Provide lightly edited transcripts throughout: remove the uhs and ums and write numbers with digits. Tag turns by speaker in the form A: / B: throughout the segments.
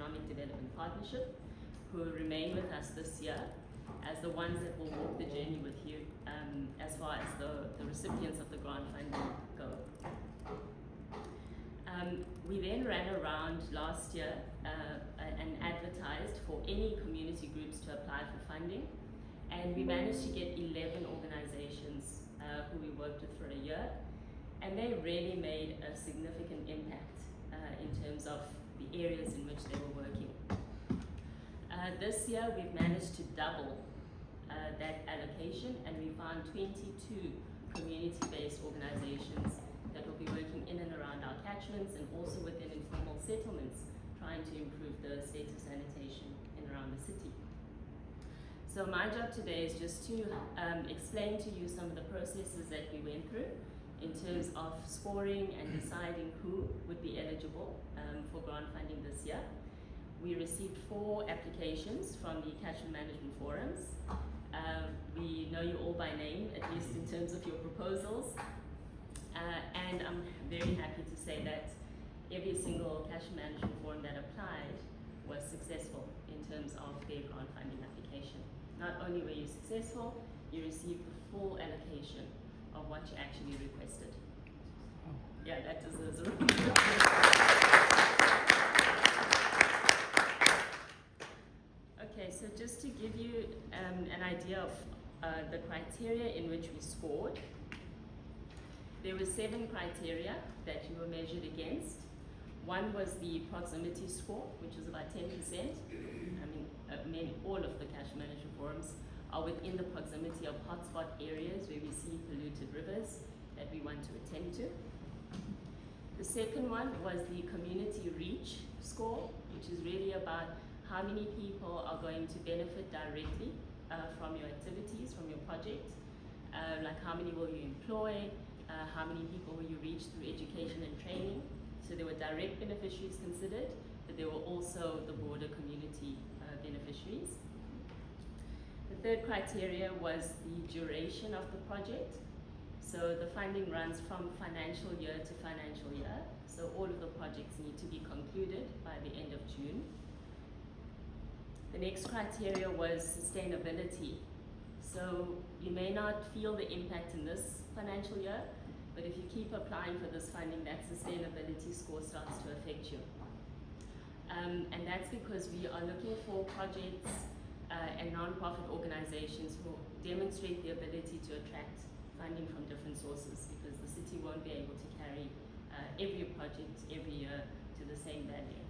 A: Economic Development Partnership, who remain with us this year as the ones that will walk the journey with you as far as the recipients of the grant funding go. We then ran around last year and advertised for any community groups to apply for funding, and we managed to get 11 organizations who we worked with for a year, and they really made a significant impact in terms of the areas in which they were working. This year we've managed to double that allocation, and we found 22 community-based organizations that will be working in and around our catchments and also within informal settlements, trying to improve the state of sanitation in around the city. So my job today is just to explain to you some of the processes that we went through in terms of scoring and deciding who would be eligible for grant funding this year. We received 4 applications from the Catchment Management Forums. We know you all by name, at least in terms of your proposals. And I'm very happy to say that every single Catchment Management Forum that applied was successful in terms of their grant funding application. Not only were you successful, you received the full allocation of what you actually requested. Yeah, that deserves a round. Okay, so just to give you an idea of the criteria in which we scored, there were 7 criteria that you were measured against. One was the proximity score, which is about 10%. I mean, all of the Catchment Management Forums are within the proximity of hotspot areas where we see polluted rivers that we want to attend to. The second one was the community reach score, which is really about how many people are going to benefit directly from your activities, from your project. Like how many will you employ, how many people will you reach through education and training. So there were direct beneficiaries considered, but there were also the broader community beneficiaries. The third criteria was the duration of the project. So the funding runs from financial year to financial year. So all of the projects need to be concluded by the end of June. The next criteria was sustainability. So you may not feel the impact in this financial year, but if you keep applying for this funding, that sustainability score starts to affect you. And that's because we are looking for projects and non-profit organizations who demonstrate the ability to attract funding from different sources, because the city won't be able to carry every project every year to the same value.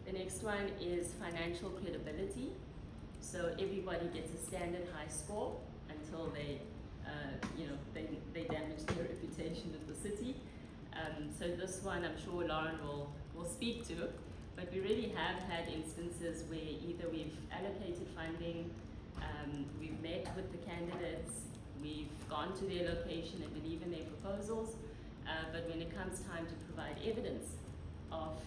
A: The next one is financial credibility. So everybody gets a standard high score until they damage their reputation in the city. So this one I'm sure Lauren will speak to, but we really have had instances where either we've allocated funding, we've met with the candidates, we've gone to their location and believe in their proposals, but when it comes time to provide evidence of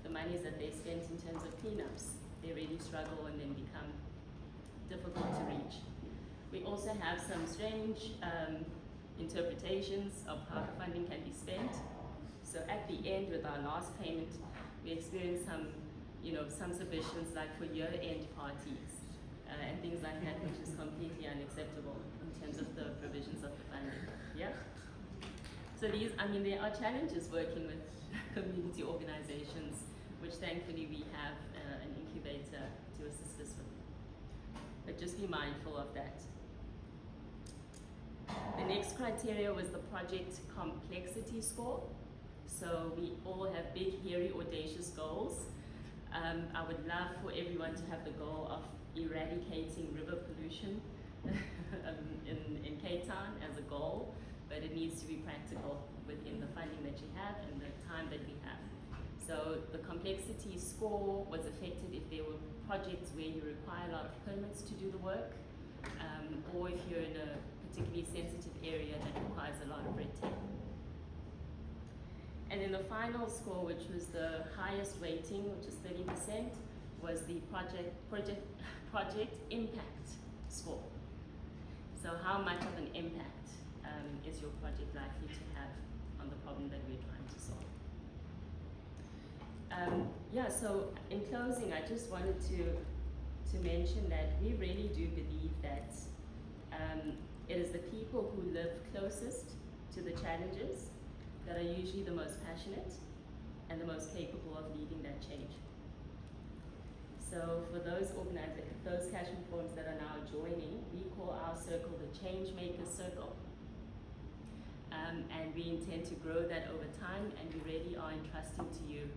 A: the monies that they spent in terms of cleanups, they really struggle and then become difficult to reach. We also have some strange interpretations of how funding can be spent. So at the end, with our last payment, we experienced some submissions like for year-end parties and things like that, which is completely unacceptable in terms of the provisions of the funding. Yeah. So there are challenges working with community organizations, which thankfully we have an incubator to assist us with. But just be mindful of that. The next criteria was the project complexity score. So we all have big, hairy, audacious goals. I would love for everyone to have the goal of eradicating river pollution in Cape Town as a goal, but it needs to be practical within the funding that you have and the time that we have. So the complexity score was affected if there were projects where you require a lot of permits to do the work, or if you're in a particularly sensitive area that requires a lot of red tape. And then the final score, which was the highest weighting, which is 30%, was the project impact score. So how much of an impact is your project likely to have on the problem that we're trying to solve? Yeah, so in closing, I just wanted to mention that we really do believe that it is the people who live closest to the challenges that are usually the most passionate and the most capable of leading that change. So for those catchment forums that are now joining, we call our circle the Change Maker Circle. And we intend to grow that over time, and we really are entrusting to you